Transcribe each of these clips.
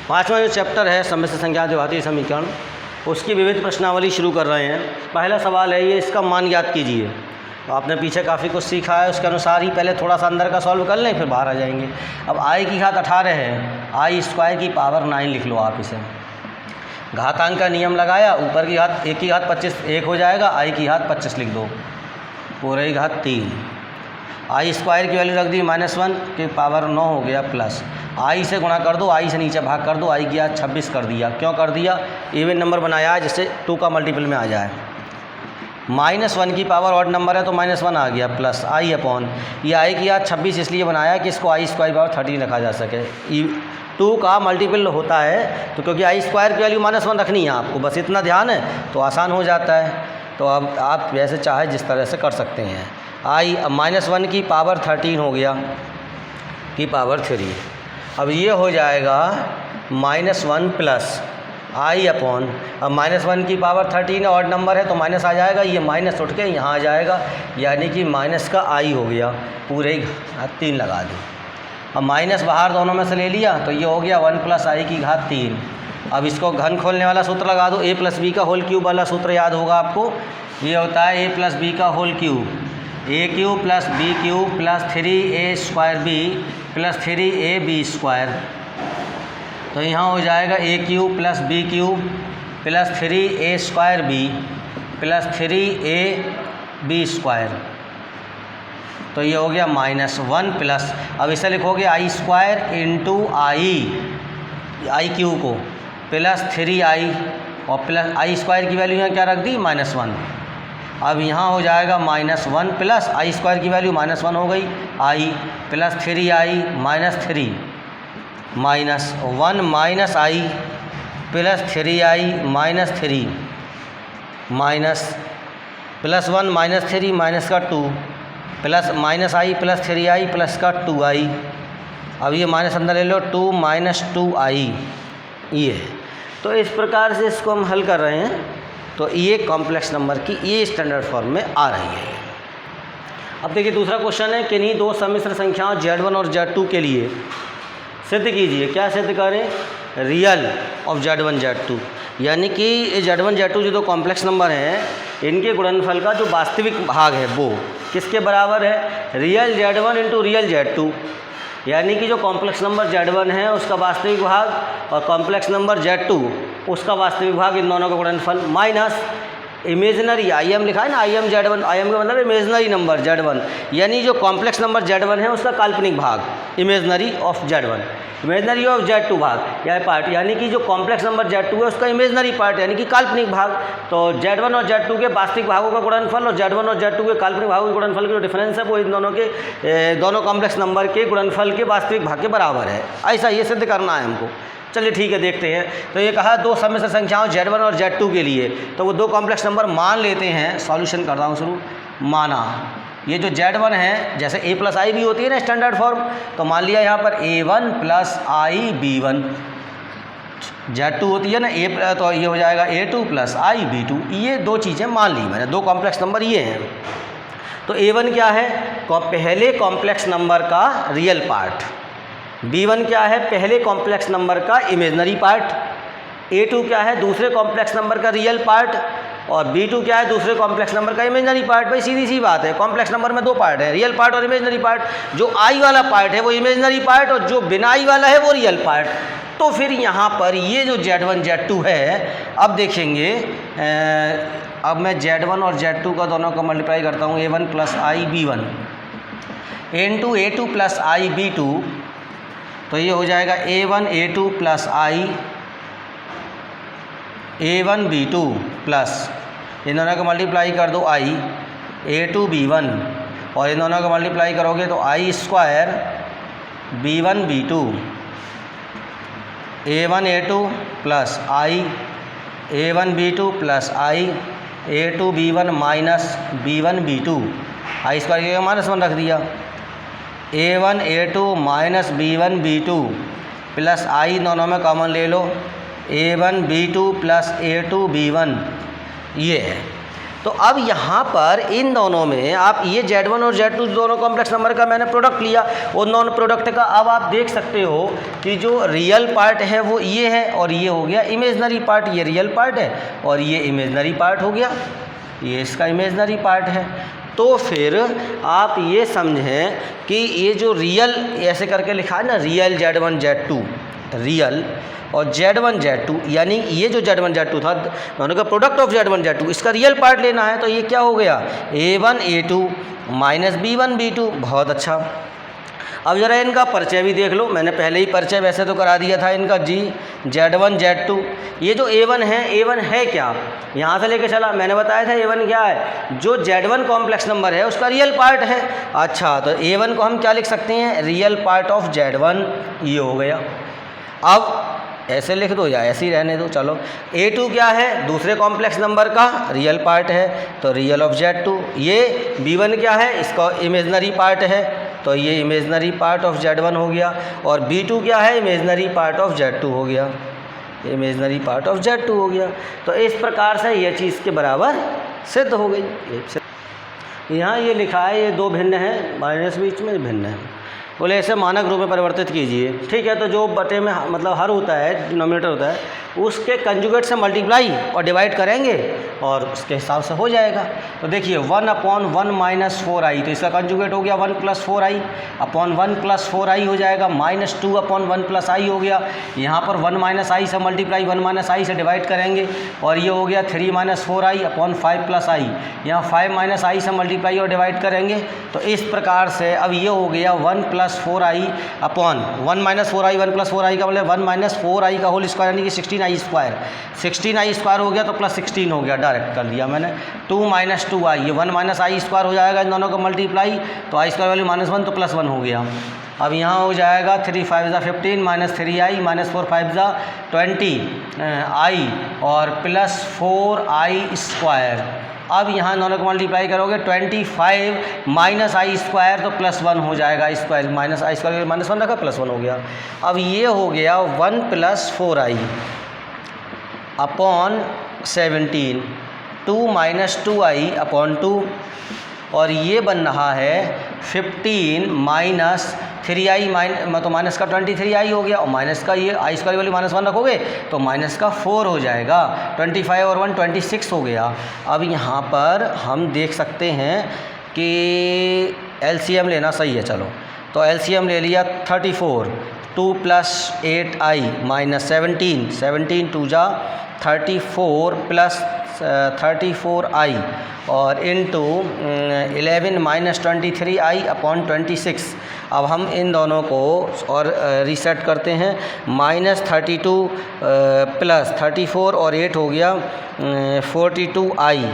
पाँचवा जो चैप्टर है सम्मिश्र संख्या द्विघातीय समीकरण, उसकी विविध प्रश्नावली शुरू कर रहे हैं। पहला सवाल है ये, इसका मान ज्ञात कीजिए। तो आपने पीछे काफ़ी कुछ सीखा है, उसके अनुसार ही पहले थोड़ा सा अंदर का सॉल्व कर लें, फिर बाहर आ जाएंगे। अब आई की घात 18 है, आई स्क्वायर की पावर 9 लिख लो आप इसे। घातांक का नियम लगाया, ऊपर की घात 1 की घात 25 1 हो जाएगा, आई की घात 25 लिख दो, पूरे की घात 3। आई स्क्वायर की वैल्यू रख दी -1 की पावर 9 हो गया प्लस, आई से गुणा कर दो, आई से नीचे भाग कर दो, आई की घात 26 कर दिया। क्यों कर दिया? इवन नंबर बनाया है जिससे 2 का मल्टीपल में आ जाए। -1 की पावर ऑड नंबर है तो -1 आ गया प्लस आई अपॉन, ये आई की घात 26 इसलिए बनाया कि इसको आई स्क्वायर पावर 13 रखा जा सके। 2 का मल्टीपल होता है तो क्योंकि आई स्क्वायर की वैल्यू -1 रखनी है आपको, बस इतना ध्यान है तो आसान हो जाता है। तो अब आप वैसे चाहे जिस तरह से कर सकते हैं। आई -1 की पावर 13 हो गया की पावर 3, अब ये हो जाएगा -1 प्लस आई अपॉन, अब -1 की पावर 13 ऑड नंबर है तो माइनस आ जाएगा, ये माइनस उठ के यहाँ आ जाएगा, यानी कि माइनस का आई हो गया, पूरे 3 लगा दी। अब माइनस बाहर दोनों में से ले लिया तो ये हो गया 1 प्लस आई की घात 3। अब इसको घन खोलने वाला सूत्र लगा दो, a प्लस बी का होल क्यूब वाला सूत्र याद होगा आपको। ये होता है a प्लस बी का whole cube, a cube plus b cube plus 3a square b plus 3ab square. तो यहाँ हो जाएगा a cube plus b cube plus 3a square b plus 3ab square. तो ये हो गया -1 प्लस, अब इसे लिखोगे i square into i cube को प्लस 3i और प्लस आई स्क्वायर की वैल्यू यहाँ क्या रख दी -1। अब यहाँ हो जाएगा -1 प्लस आई स्क्वायर की वैल्यू -1 हो गई, i plus 3i minus 3 -1 minus i plus 3i minus 3 minus +1 minus 3 minus का 2 plus minus i plus 3i plus का 2i। अब ये माइनस अंदर ले लो, 2 माइनस 2i ये। तो इस प्रकार से इसको हम हल कर रहे हैं, तो ये कॉम्प्लेक्स नंबर की ये स्टैंडर्ड फॉर्म में आ रही है। अब देखिए दूसरा क्वेश्चन है, किन्हीं दो सम्मिश्र संख्याओं Z1 और Z2 के लिए सिद्ध कीजिए। क्या सिद्ध करें? रियल ऑफ Z1 Z2, यानी कि Z1 Z2 जो दो कॉम्प्लेक्स नंबर हैं, इनके गुणनफल का जो वास्तविक भाग है वो किसके बराबर है? Real Z1 into real Z2, यानी कि जो कॉम्प्लेक्स नंबर Z1 है उसका वास्तविक भाग और कॉम्प्लेक्स नंबर Z2 उसका वास्तविक भाग, इन दोनों का गुणनफल माइनस इमेजनरी IM लिखा है ना, IM Z1, IM का मतलब इमेजनरी नंबर Z1, यानी जो कॉम्प्लेक्स नंबर Z1 है उसका काल्पनिक भाग, imaginary of Z1, imaginary of Z2 भाग या पार्ट, यानी कि जो कॉम्प्लेक्स नंबर Z2 है उसका इमेजनरी पार्ट यानी कि काल्पनिक भाग। तो Z1 और Z2 के वास्तविक भागों का गुणनफल और Z1 और Z2 के काल्पनिक भागों के गुणनफल के जो डिफरेंस है वो इन दोनों के दोनों कॉम्प्लेक्स नंबर के गुणनफल के वास्तविक भाग के बराबर है। ऐसा ये सिद्ध करना है हमको। चलिए ठीक है, देखते हैं। तो ये कहा दो सम्मिश्र संख्याओं Z1 और Z2 के लिए, तो वो दो कॉम्प्लेक्स नंबर मान लेते हैं। सॉल्यूशन कर रहा हूँ शुरू। माना ये जो Z1 है, जैसे a प्लस आई भी होती है ना स्टैंडर्ड फॉर्म, तो मान लिया यहाँ पर a1 प्लस आई b1, Z2 होती है ना a, तो ये हो जाएगा a2 प्लस आई b2। ये दो चीज़ें मान ली मैंने, दो कॉम्प्लेक्स नंबर ये हैं। तो a1 क्या है? पहले कॉम्प्लेक्स नंबर का रियल पार्ट, b1 क्या है? पहले कॉम्प्लेक्स नंबर का इमेजनरी पार्ट, a2 क्या है? दूसरे कॉम्प्लेक्स नंबर का रियल पार्ट, और b2 क्या है? दूसरे कॉम्प्लेक्स नंबर का इमेजनरी पार्ट। भाई सीधी सी बात है, कॉम्प्लेक्स नंबर में दो पार्ट है, रियल पार्ट और इमेजनरी पार्ट। जो आई वाला पार्ट है वो इमेजनरी पार्ट और जो बिना आई वाला है वो रियल पार्ट। तो फिर यहाँ पर ये जो Z1 Z2 है, अब देखेंगे, अब मैं Z1 और Z2 का दोनों को मल्टीप्लाई करता हूँ, a1 प्लस आई b1 इंटू a2 प्लस आई b2, तो ये हो जाएगा a1 a2 plus i a1 b2 plus, इन दोनों को मल्टीप्लाई कर दो आई a2 b1, और इन दोनों को मल्टीप्लाई करोगे तो i square b1 b2 a1 a2 plus i a1 b2 plus i a2 b1 minus b1 b2, i square के -1 रख दिया, a1 a2 minus b1 b2 plus आई दोनों में कॉमन ले लो, a1 b2 plus a2 b1 ये है। तो अब यहाँ पर इन दोनों में आप ये Z1 और Z2 दोनों कॉम्प्लेक्स नंबर का मैंने प्रोडक्ट लिया, उन दोनों प्रोडक्ट का अब आप देख सकते हो कि जो रियल पार्ट है वो ये है और ये हो गया इमेजनरी पार्ट, ये रियल पार्ट है और ये इमेजनरी पार्ट हो गया, ये इसका इमेजनरी पार्ट है। तो फिर आप ये समझें कि ये जो रियल ऐसे करके लिखा है ना, रियल Z1 Z2 रियल और Z1 Z2, यानी ये जो Z1 Z2 था दोनों का प्रोडक्ट ऑफ Z1 Z2, इसका रियल पार्ट लेना है। तो ये क्या हो गया, A1 A2 minus B1 B2। बहुत अच्छा, अब ज़रा इनका परिचय भी देख लो, मैंने पहले ही परिचय वैसे तो करा दिया था इनका जी। Z1 Z2, ये जो A1 है क्या, यहाँ से लेके चला, मैंने बताया था A1 क्या है, जो Z1 कॉम्प्लेक्स नंबर है उसका रियल पार्ट है। अच्छा, तो A1 को हम क्या लिख सकते हैं, रियल पार्ट ऑफ Z1, ये हो गया। अब ऐसे लिख दो या ऐसे ही रहने दो, चलो। A2 क्या है, दूसरे कॉम्प्लेक्स नंबर का रियल पार्ट है, तो रियल ऑफ Z2। ये B1 क्या है, इसका इमेजनरी पार्ट है, तो ये इमेजनरी पार्ट ऑफ Z1 हो गया। और B2 क्या है, इमेजनरी पार्ट ऑफ Z2 हो गया, इमेजनरी पार्ट ऑफ Z2 हो गया। तो इस प्रकार से ये चीज़ के बराबर सिद्ध हो गई। यहाँ ये लिखा है ये दो भिन्न हैं, माइनस बीच में भिन्न है, बोले ऐसे मानक रूप में परिवर्तित कीजिए। ठीक है, तो जो बटे में मतलब हर होता है, डिनोमिनेटर होता है, उसके कंजुगेट से मल्टीप्लाई और डिवाइड करेंगे और उसके हिसाब से हो जाएगा। तो देखिए 1/1 माइनस 4i, तो इसका कंजुगेट हो गया 1 + 4i अपॉन 1 + 4i हो जाएगा, -2/1 + i हो गया। यहाँ पर 1 - i से मल्टीप्लाई 1 - i से डिवाइड करेंगे और ये हो गया 3 - 4i अपॉन 5 + i, यहाँ 5 - i से मल्टीप्लाई और डिवाइड करेंगे। तो इस प्रकार से अब ये हो गया 1 + 4i अपॉन 1 - 4i, 1 + 4i का मतलब 1 - 4i का होल स्क्वायर, यानी कि 16i²। 16i² हो गया तो +16 हो गया, डायरेक्ट कर दिया मैंने। 2 - 2i, ये 1 - i² हो जाएगा इन दोनों का मल्टीप्लाई, तो i² वैल्यू -1 तो +1 हो गया। अब यहाँ हो जाएगा 3 × 5 = 15 -3i -4 × 5 = 20i और +4i²। अब यहाँ दोनों को मल्टीप्लाई करोगे 25 - i² तो +1 हो जाएगा, स्क्वायर माइनस i² -1 रखा, +1 हो गया। अब ये हो गया 1 + 4i अपॉन 17, 2 - 2i अपॉन 2, और ये बन रहा है 15 - 3i तो माइनस का 23i हो गया, और माइनस का ये i² वाली -1 रखोगे तो माइनस का 4 हो जाएगा। 25 और 1 26 हो गया। अब यहाँ पर हम देख सकते हैं कि LCM लेना सही है, चलो तो LCM ले लिया 34, 2 + 8i -17, 17 2 जा 34 + 34i और इंटू 11 - 23i अपॉन 26। अब हम इन दोनों को और रीसेट करते हैं, -32 + 34 और 8 हो गया 42i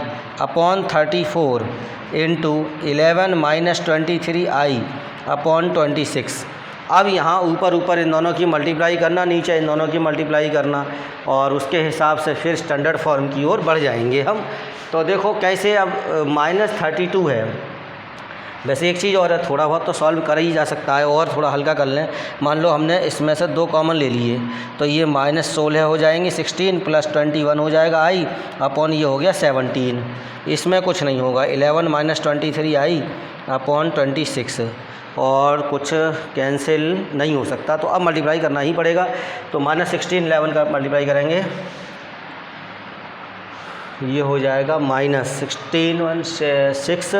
upon 34 into 11 - 23i upon 26। अब यहाँ ऊपर इन दोनों की मल्टीप्लाई करना, नीचे इन दोनों की मल्टीप्लाई करना, और उसके हिसाब से फिर स्टैंडर्ड फॉर्म की ओर बढ़ जाएंगे हम। तो देखो कैसे, अब -32 है, वैसे एक चीज़ और है, थोड़ा बहुत तो सॉल्व कर ही जा सकता है और थोड़ा हल्का कर लें। मान लो हमने इसमें से 2 कॉमन ले लिए, तो ये -16 हो जाएंगे, 16 + 21 हो जाएगा i अपॉन ये हो गया 17, इसमें कुछ नहीं होगा, 11 - 23i अपॉन 26, और कुछ कैंसिल नहीं हो सकता, तो अब मल्टीप्लाई करना ही पड़ेगा। तो -16 11 का मल्टीप्लाई करेंगे, ये हो जाएगा -16 1 6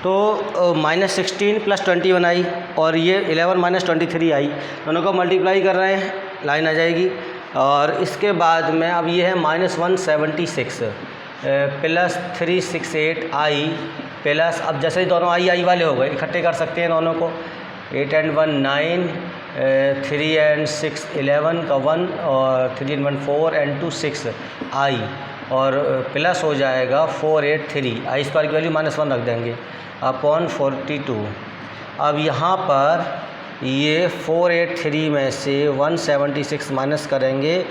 तो -16 + 21i और ये 11 - 23i, दोनों को मल्टीप्लाई कर रहे हैं, लाइन आ जाएगी। और इसके बाद में अब ये है -176 + 368i प्लस, अब जैसे ही दोनों आई वाले हो गए, इकट्ठे कर सकते हैं दोनों को, 8 and 1 9, 3 and 6 11 का 1 और 3 and 1 4 and 2 6 i, और प्लस हो जाएगा 483 i² की वैल्यू -1 रख देंगे अपॉन 42। अब यहाँ पर ये 483 में से 176 माइनस करेंगे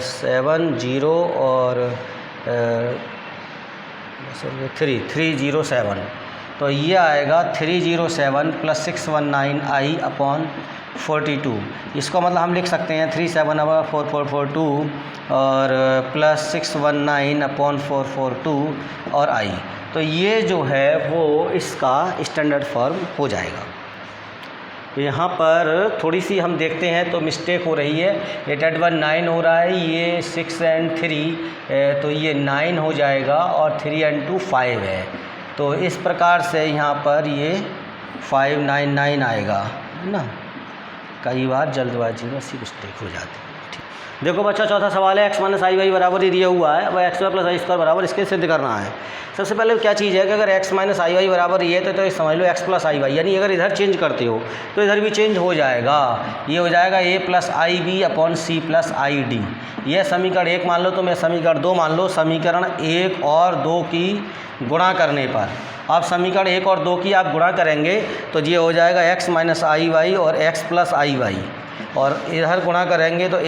70 और 307, तो ये आएगा 307 + 619i/42। इसको मतलब हम लिख सकते हैं 37/4442 और प्लस 619/442 और i। तो ये जो है वो इसका स्टैंडर्ड फॉर्म हो जाएगा। यहाँ पर थोड़ी सी हम देखते हैं तो मिस्टेक हो रही है, 8 हो रहा है, ये 6 और 3 तो ये 9 हो जाएगा और 3 और 2 5 है। तो इस प्रकार से यहाँ पर ये 599 आएगा, है ना। कई बार जल्दबाजी में ऐसी मिस्टेक हो जाती है। देखो बच्चा, चौथा सवाल है x - i/y बराबर ही दिया हुआ है। अब x² + i² बराबर इसके सिद्ध करना है। सबसे पहले क्या चीज़ है कि अगर x - i/y बराबर ये है तो समझ लो x + i/y, यानी अगर इधर चेंज करते हो तो इधर भी चेंज हो जाएगा। ये हो जाएगा a + ib/c + id। यह समीकरण 1 मान लो, तो मैं समीकरण 2 मान लो। समीकरण 1 और 2 की गुणा करने पर, आप समीकरण 1 और 2 की आप गुणा करेंगे तो ये हो जाएगा x - iy और x + iy, और इधर गुणा करेंगे तो a -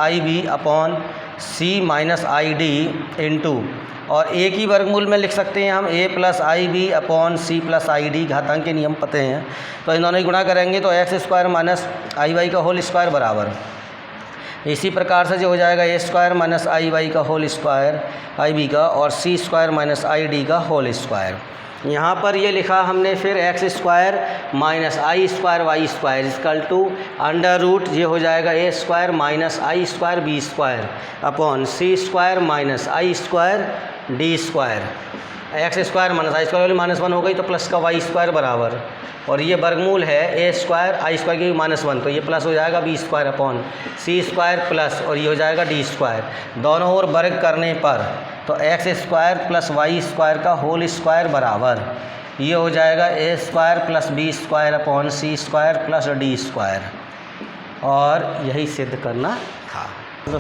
ib/c - id इंटू, और a की वर्गमूल में लिख सकते हैं हम a + ib/c + id, घातांक के नियम पते हैं। तो इन दोनों की गुणा करेंगे तो x² - iy का होल स्क्वायर बराबर, इसी प्रकार से जो हो जाएगा a² - iy का होल स्क्वायर ib का, और c² - id का होल स्क्वायर। यहाँ पर ये लिखा हमने फिर x² - i² y² = under root, ये हो जाएगा a² - i² b² upon c² - i² d²। x² - i² वाली -1 हो गई तो प्लस का y² बराबर, और ये वर्गमूल है a² i² की -1, तो ये प्लस हो जाएगा b² अपॉन c² प्लस, और ये हो जाएगा d²। दोनों ओर वर्ग करने पर तो x² + y² का होल स्क्वायर बराबर, ये हो जाएगा a² + b² upon c² plus d², और यही सिद्ध करना